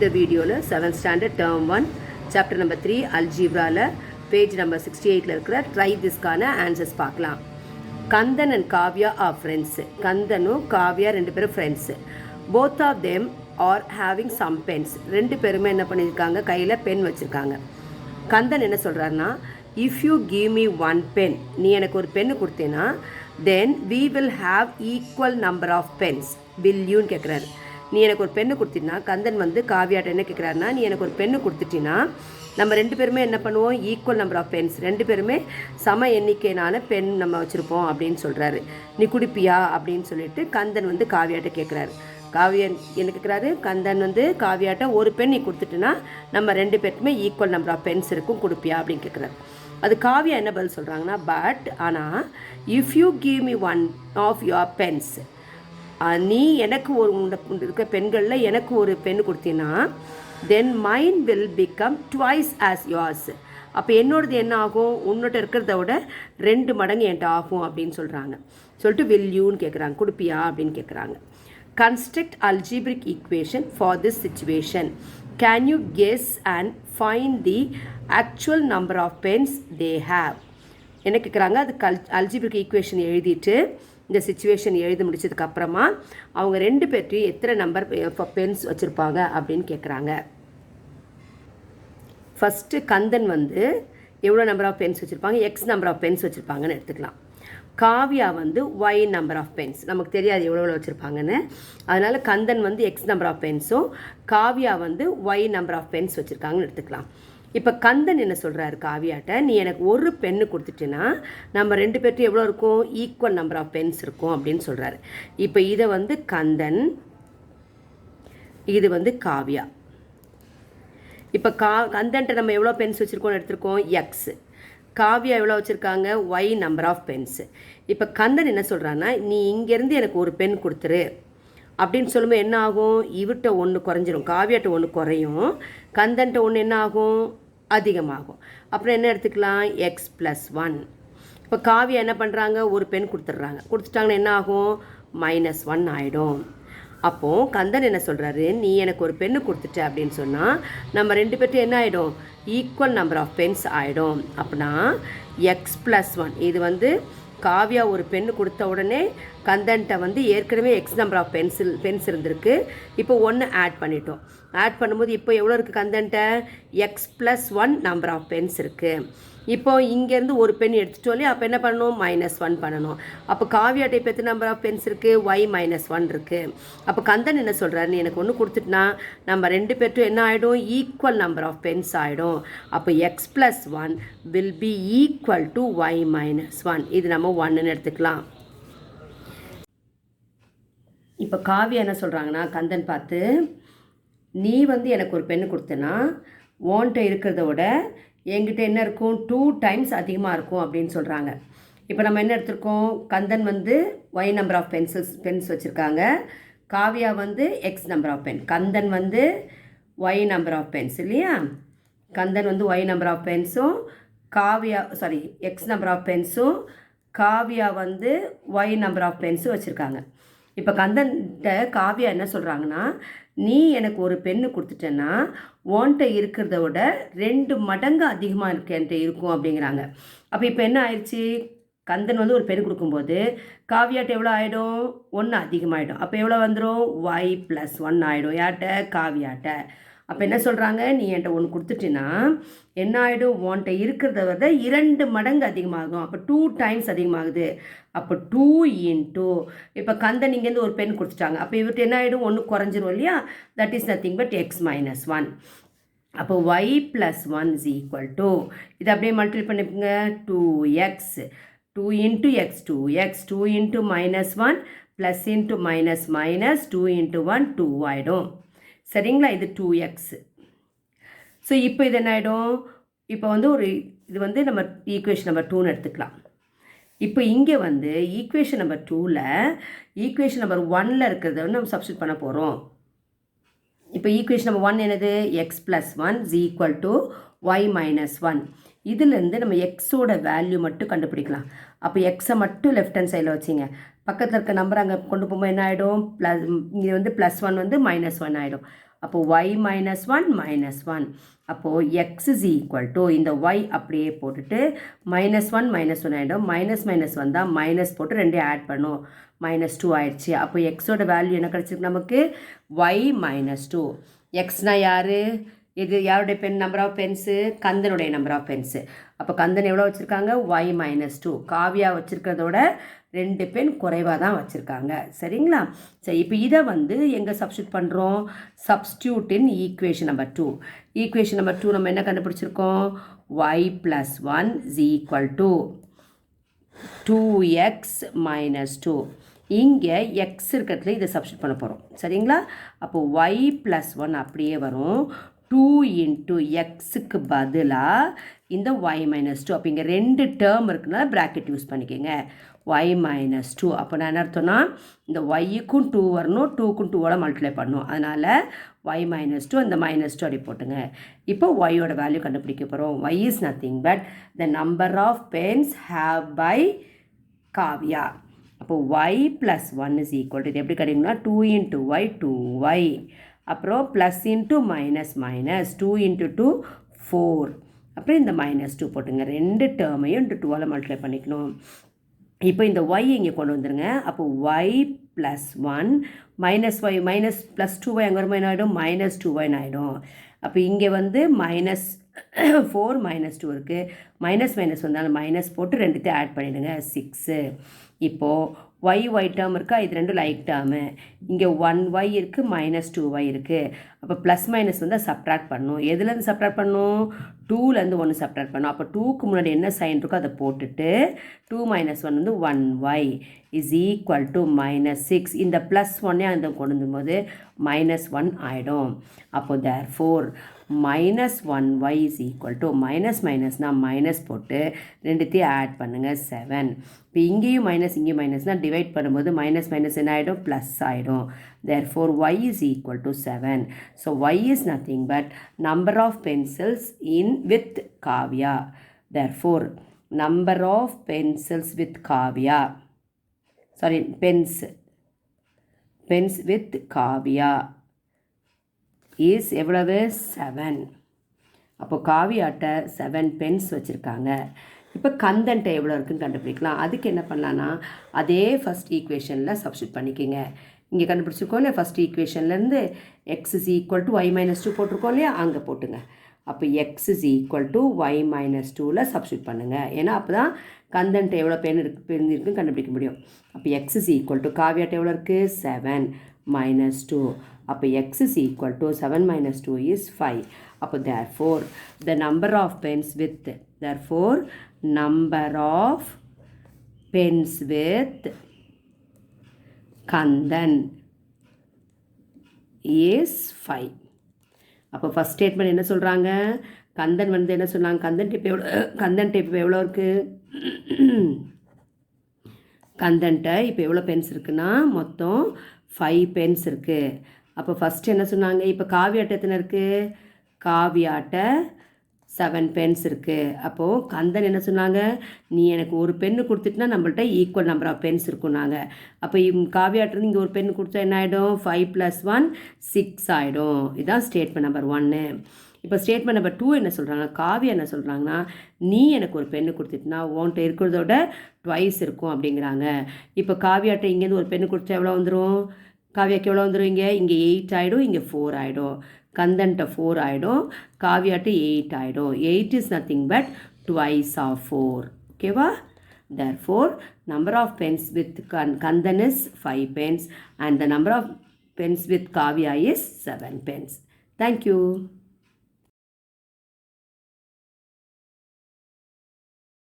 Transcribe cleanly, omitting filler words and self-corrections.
இந்த வீடியோவில் 7th standard term 1 chapter number 3 அல்ஜீப்ராவில் பேஜ் நம்பர் 68 இருக்கிற ட்ரை திஸ்க்கான ஆன்சர்ஸ் பார்க்கலாம். Kandhan and Kavya are friends. கந்தனும் காவ்யா ரெண்டு பேரும் friends. Both of them are having some pens. ரெண்டு பேருமே என்ன பண்ணியிருக்காங்க, கையில் பென் வச்சுருக்காங்க. கந்தன் என்ன சொல்கிறாருன்னா, if you give me one pen, நீ எனக்கு ஒரு பென்னு கொடுத்தேன்னா then we will have equal number of pens. Will யூன்னு கேட்குறாரு. நீ எனக்கு ஒரு பெண்ணு கொடுத்தினா, கந்தன் வந்து காவியாட்ட என்ன கேட்குறாருன்னா, நீ எனக்கு ஒரு பெண்ணு கொடுத்துட்டினா நம்ம ரெண்டு பேருமே என்ன பண்ணுவோம், ஈக்குவல் நம்பர் ஆஃப் பென்ஸ், ரெண்டு பேருமே சம எண்ணிக்கையிலான பென் நம்ம வச்சுருப்போம் அப்படின்னு சொல்கிறாரு. நீ குடிப்பியா அப்படின்னு சொல்லிட்டு கந்தன் வந்து காவியாட்ட கேட்குறாரு. காவியன் என்ன கேட்குறாரு, கந்தன் வந்து காவியாட்ட ஒரு பெண் நீ கொடுத்துட்டுனா நம்ம ரெண்டு பேருக்குமே ஈக்குவல் நம்பர் ஆஃப் பென்ஸ் இருக்கும், கொடுப்பியா அப்படின்னு கேட்குறாரு. அது காவியா என்ன பதில் சொல்கிறாங்கன்னா, பட் ஆனால் if you give me one of your pens, நீ எனக்கு ஒரு இருக்க பெண்களில் எனக்கு ஒரு பெண் கொடுத்தீங்கன்னா then mine will become twice as yours. அப்போ என்னோடது என்ன ஆகும், உன்னோட இருக்கிறத விட 2 மடங்கு என்கிட்ட ஆகும் அப்படின்னு சொல்கிறாங்க. சொல்லிட்டு வில் யூன்னு கேட்குறாங்க, கொடுப்பியா அப்படின்னு கேட்குறாங்க. Construct algebraic equation for this situation. Can you guess and find the actual number of pens they have. என்ன கேட்குறாங்க, அது அல்ஜிப்ரிக் ஈக்குவேஷன் எழுதிட்டு இந்த சிச்சுவேஷன் எழுதி முடிச்சதுக்கப்புறமா அவங்க ரெண்டு பேர்ட்டையும் எத்தனை நம்பர் பென்ஸ் வச்சுருப்பாங்க அப்படின்னு கேட்குறாங்க. ஃபஸ்ட்டு கந்தன் வந்து எவ்வளோ நம்பர் ஆஃப் பென்ஸ் வச்சுருப்பாங்க, எக்ஸ் நம்பர் ஆஃப் பென்ஸ் வச்சுருப்பாங்கன்னு எடுத்துக்கலாம். காவ்யா வந்து ஒய் நம்பர் ஆஃப் பென்ஸ், நமக்கு தெரியாது எவ்வளோ வச்சுருப்பாங்கன்னு. அதனால் கந்தன் வந்து எக்ஸ் நம்பர் ஆஃப் பென்ஸும் காவ்யா வந்து ஒய் நம்பர் ஆஃப் பென்ஸ் வச்சுருக்காங்கன்னு எடுத்துக்கலாம். இப்போ கந்தன் என்ன சொல்கிறாரு காவியாட்ட, நீ எனக்கு ஒரு பென்னு கொடுத்துட்டேன்னா நம்ம ரெண்டு பேர்ட்டும் எவ்வளோ இருக்கும், ஈக்குவல் நம்பர் ஆஃப் பென்ஸ் இருக்கும் அப்படின்னு சொல்கிறாரு. இப்போ இதை வந்து கந்தன், இது வந்து காவ்யா. இப்போ கந்தன்ட்ட நம்ம எவ்வளோ பென்ஸ் வச்சுருக்கோம்னு எடுத்திருக்கோம், எக்ஸ். காவ்யா எவ்வளோ வச்சுருக்காங்க, ஒய் நம்பர் ஆஃப் பென்ஸு. இப்போ கந்தன் என்ன சொல்கிறான்னா, நீ இங்கேருந்து எனக்கு ஒரு பென் கொடுத்துரு அப்படின்னு சொல்லும்போது என்ன ஆகும், இவர்கிட்ட ஒன்று குறைஞ்சிரும், காவியாட்ட ஒன்று குறையும், கந்தன்ட்ட ஒன்று என்ன ஆகும், அதிகமாகும். அப்புறம் என்ன எடுத்துக்கலாம், எக்ஸ் ப்ளஸ் 1. இப்போ காவியா என்ன பண்ணுறாங்க, ஒரு பென் கொடுத்துட்றாங்க, கொடுத்துட்டாங்கன்னா என்ன ஆகும், -1 ஆகிடும். அப்போது கந்தன் என்ன சொல்கிறாரு, நீ எனக்கு ஒரு பென்னு கொடுத்துட்ட அப்படின்னு சொன்னால் நம்ம ரெண்டு பேர்ட்டும் என்ன ஆகிடும், ஈக்குவல் நம்பர் ஆஃப் பென்ஸ் ஆகிடும். அப்படின்னா எக்ஸ் ப்ளஸ் 1, இது வந்து காவ்யா ஒரு பென்னு கொடுத்த உடனே கந்தன்ட்ட வந்து ஏற்கனவே எக்ஸ் நம்பர் ஆஃப் பென்ஸ் இருந்திருக்கு, இப்போ 1 ஆட் பண்ணிட்டோம். ஆட் பண்ணும்போது இப்போ எவ்வளோ இருக்குது, கந்தன்ட்ட x plus 1 number of pens இருக்குது. இப்போ இங்கேருந்து ஒரு பென் எடுத்துட்டோம் இல்லையா, அப்போ என்ன பண்ணணும், -1 பண்ணணும். அப்போ காவ்யாட்ட இப்போ எத்தனை நம்பர் ஆஃப் பென்ஸ் இருக்குது, ஒய் -1 இருக்குது. அப்போ கந்தன் என்ன சொல்கிறாரு, நீ எனக்கு ஒன்று கொடுத்துட்டுனா நம்ம ரெண்டு பேர்ட்டும் என்ன ஆகிடும், ஈக்குவல் நம்பர் ஆஃப் பென்ஸ் ஆகிடும். அப்போ x plus 1 will be equal to y -1. இது நம்ம 1ன்னு எடுத்துக்கலாம். இப்போ காவ்யா என்ன சொல்கிறாங்கன்னா, கந்தன் பார்த்து, நீ வந்து எனக்கு ஒரு பெண்ணு கொடுத்தனா ஓன்ட்ட இருக்கிறத விட என்கிட்ட என்ன இருக்கும், 2 டைம்ஸ் அதிகமாக இருக்கும் அப்படின்னு சொல்கிறாங்க. இப்போ நம்ம என்ன எடுத்திருக்கோம், கந்தன் வந்து ஒய் நம்பர் ஆஃப் பென்ஸ் வச்சுருக்காங்க, காவ்யா வந்து x number of pen. Kandhan வந்து ஒய் நம்பர் ஆஃப் பென்ஸ் இல்லையா, கந்தன் வந்து ஒய் நம்பர் ஆஃப் பென்ஸும் எக்ஸ் நம்பர் ஆஃப் பென்ஸும், காவ்யா வந்து ஒய் நம்பர் ஆஃப் பென்ஸும் வச்சுருக்காங்க. இப்போ கந்தன்கிட்ட காவ்யா என்ன சொல்கிறாங்கன்னா, நீ எனக்கு ஒரு பெண்ணு கொடுத்துட்டேன்னா ஓன்ட்ட இருக்கிறத விட 2 மடங்கு அதிகமாக என்கிட்ட இருக்கும் அப்படிங்கிறாங்க. அப்போ இப்போ என்ன ஆயிடுச்சு, கந்தன் வந்து ஒரு பெண் கொடுக்கும்போது காவ்யாட்ட எவ்வளோ ஆகிடும், 1 அதிகமாகிடும். அப்போ எவ்வளோ வந்துடும், ஒய் ப்ளஸ் 1 ஆகிடும், யார்கிட்ட, காவ்யாட்ட. அப்போ என்ன சொல்கிறாங்க, நீ என்கிட்ட ஒன்று கொடுத்துட்டின்னா என்ன ஆகிடும், உன்கிட்ட இருக்கிறத விட 2 மடங்கு அதிகமாகும். அப்போ 2 டைம்ஸ் அதிகமாகுது. அப்போ 2 இன்ட்டு, இப்போ கந்தன் இங்கேருந்து ஒரு பென் கொடுத்துட்டாங்க, அப்போ இவர்கிட்ட என்ன ஆகிடும், 1 குறைஞ்சிரும் இல்லையா, that is nothing but x -1. அப்போ y plus 1 is equal to, இதை அப்படியே மல்டிப்ளை பண்ணிப்போங்க, 2x, 2 into x 2x, 2 into -1 plus into minus 2 into 1 2 ஆகிடும். சரிங்களா, இது 2x. ஸோ இப்போ இது என்ன ஆகிடும், இப்போ வந்து இது வந்து நம்ம ஈக்குவேஷன் நம்பர் 2ன்னு எடுத்துக்கலாம். இப்போ இங்கே வந்து ஈக்குவேஷன் நம்பர் 2ல் ஈக்குவேஷன் நம்பர் 1ல் இருக்கிறத வந்து நம்ம சப்ஸ்டிட் பண்ண போகிறோம். இப்போ ஈக்குவேஷன் நம்பர் 1 என்னது, x plus 1 is equal to y -1. இதுலேருந்து நம்ம எக்ஸோட வேல்யூ மட்டும் கண்டுபிடிக்கலாம். அப்போ எக்ஸை மட்டும் லெஃப்ட் ஹேண்ட் சைடில் வச்சிங்க, பக்கத்தில் இருக்க நம்பர் அங்கே கொண்டு போகும்போது என்ன ஆகிடும், இது வந்து +1 வந்து -1 ஆகிடும். அப்போது y minus 1 minus 1. அப்போது x is equal to இந்த y அப்படியே போட்டுட்டு -1 -1 ஆகிடும். மைனஸ் வந்தால் மைனஸ் போட்டு ரெண்டையும் ஆட் பண்ணும். -2 ஆயிடுச்சு. அப்போ எக்ஸோட வேல்யூ என்ன கிடச்சிருக்கு நமக்கு? y -2. எக்ஸ்னா யார்? இது யாருடைய பென்? Number of pens? கந்தனுடைய நம்பர் ஆஃப் பென்ஸு. அப்போ கந்தன் எவ்வளோ வச்சுருக்காங்க? y -2. காவியா வச்சுருக்கிறதோட 2 பென் குறைவாக தான் வச்சுருக்காங்க. சரிங்களா? சரி, இப்போ இதை வந்து எங்கே சப்ஸ்டியூட் பண்ணுறோம்? சப்ஸ்டியூட் இன் ஈக்குவேஷன் நம்பர் 2. ஈக்குவேஷன் நம்பர் 2 நம்ம என்ன கண்டுபிடிச்சிருக்கோம்? y + 1 is equal to 2x - 2. இங்கே x இருக்கிறதுல இதை சப்ஸ்டியூட் பண்ண போகிறோம். சரிங்களா? அப்போது y + 1 அப்படியே வரும். 2 into xக்கு பதிலாக இந்த y -2. அப்போ இங்கே 2 டேர்ம் இருக்குனால ப்ராக்கெட் யூஸ் பண்ணிக்கோங்க. y -2. அப்போ நான் என்ன அர்த்தம்னா இந்த yக்கும் 2 வரணும், 2க்கும் 2ஓட மல்டிப்ளை பண்ணணும். அதனால் y -2 அந்த -2 அப்படி போட்டுங்க. இப்போ yயோட வேல்யூ கண்டுபிடிக்க போகிறோம். y is nothing but the number of pens have by Kavya. அப்போ y + 1 is equal to இது எப்படி கிடைக்கும்னா 2 into y 2y. அப்புறம் ப்ளஸ் இன்ட்டு மைனஸ் 2 into 2 4. அப்புறம் இந்த -2 போட்டுங்க. 2 டேர்மையும் 2ஆல் மல்டிப்ளை பண்ணிக்கணும். இப்போ இந்த y இங்கே கொண்டு வந்துடுங்க. அப்போ y + 1 -y +2y அங்கே வரும்போது என்ன ஆகிடும்? -2y ஆகிடும். அப்போ இங்கே வந்து -4 -2 இருக்குது. மைனஸ் வந்தாலும் மைனஸ் போட்டு ரெண்டுத்தையும் ஆட் பண்ணிவிடுங்க. 6. இப்போது y டேர்ம் இருக்கா? இது ரெண்டும் லைக் டேர்மு. இங்கே 1y இருக்குது, -2y இருக்குது. அப்போ ப்ளஸ் மைனஸ் வந்தால் சப்ட்ராக்ட் பண்ணணும். எதுலேருந்து சப்ட்ராக்ட் பண்ணணும்? 2லேருந்து 1 சப்ட்ராக்ட் பண்ணணும். அப்போ 2க்கு முன்னாடி என்ன சைன் இருக்கோ அதை போட்டுட்டு 2 - 1 வந்து 1y இஸ் ஈக்குவல் டு -6. இந்த ப்ளஸ் 1 அந்த கொண்டு வரும்போது -1 ஆகிடும். அப்போ therefore -1y is equal to மைனஸ்னால் மைனஸ் போட்டு ரெண்டுத்தையும் ஆட் பண்ணுங்கள் 7. இப்போ இங்கேயும் மைனஸ் இங்கேயும் மைனஸ்னால் டிவைட் பண்ணும்போது மைனஸ் என்ன ஆகிடும்? ப்ளஸ் ஆகிடும். Therefore y is equal to 7. So y is nothing but number of pencils in with Kavya. Therefore number of pencils with Kavya, sorry pens with Kavya is எவ்வளவு? 7. அப்போ காவியாட்ட 7 பென்ஸ் வச்சுருக்காங்க. இப்போ கந்தன்ட்ட எவ்வளோ இருக்குதுன்னு கண்டுபிடிக்கலாம். அதுக்கு என்ன பண்ணலான்னா அதே ஃபஸ்ட் ஈக்குவேஷனில் சப்ஸ்டியூட் பண்ணிக்கோங்க. இங்கே கண்டுபிடிச்சிருக்கோம் இல்லையா? ஃபஸ்ட் ஈக்குவேஷன்லேருந்து x is equal to y -2 போட்டிருக்கோம் இல்லையா? அங்கே போட்டுங்க. அப்போ x is equal to y -2ல் சப்ஸ்டியூட் பண்ணுங்கள். ஏன்னா அப்போ தான் கந்தன்ட்ட எவ்வளோ பென் இருக்குன்னு கண்டுபிடிக்க முடியும். அப்போ x is equal to காவியாட்ட எவ்வளோ இருக்குது? 7 - 2. அப்போ x is equal to 7 - 2 is 5. அப்போ therefore the number of pens with Kandan is 5. அப்போ ஃபஸ்ட் ஸ்டேட்மெண்ட் என்ன சொல்கிறாங்க? கந்தன் வந்து என்ன சொன்னாங்க? கந்தன்ட்ட இப்போ எவ்வளோ இருக்குது? கந்தன்ட்ட இப்போ எவ்வளோ பென்ஸ் இருக்குன்னா மொத்தம் 5 பென்ஸ் இருக்குது. அப்போ ஃபஸ்ட்டு என்ன சொன்னாங்க? இப்போ காவியாட்ட எத்தனை இருக்குது? காவியாட்ட 7 பென்ஸ் இருக்குது. அப்போது கந்தன் என்ன சொன்னாங்க? நீ எனக்கு ஒரு பென்னு கொடுத்துட்டுனா நம்மள்ட்ட ஈக்குவல் நம்பர் ஆஃப் பென்ஸ் இருக்குன்னாங்க. அப்போ காவியாட்டிருந்து இங்கே ஒரு பென்னு கொடுத்தா என்ன ஆகிடும்? 5 + 1 6 ஆகிடும். இதுதான் ஸ்டேட்மெண்ட் நம்பர் 1. இப்போ ஸ்டேட்மெண்ட் நம்பர் 2 என்ன சொல்கிறாங்க? காவியா என்ன சொல்கிறாங்கன்னா நீ எனக்கு ஒரு பென்னு கொடுத்துட்டுனா உன்கிட்ட இருக்கிறதோட ட்வைஸ் இருக்கும் அப்படிங்கிறாங்க. இப்போ காவியாட்ட இங்கேருந்து ஒரு பென்னு கொடுத்தா எவ்வளோ வந்துடும்? காவியாக்கு எவ்வளோ வந்துடும்? இங்கே 8 ஆகிடும், இங்கே 4 ஆகிடும். கந்தன்ட்ட 4 ஆகிடும், காவியாட்ட 8 ஆகிடும். 8 is nothing but twice of 4. ஓகேவா? therefore number of pens with Kandan is 5 pens and the number of pens with Kavya is 7 pens. Thank you.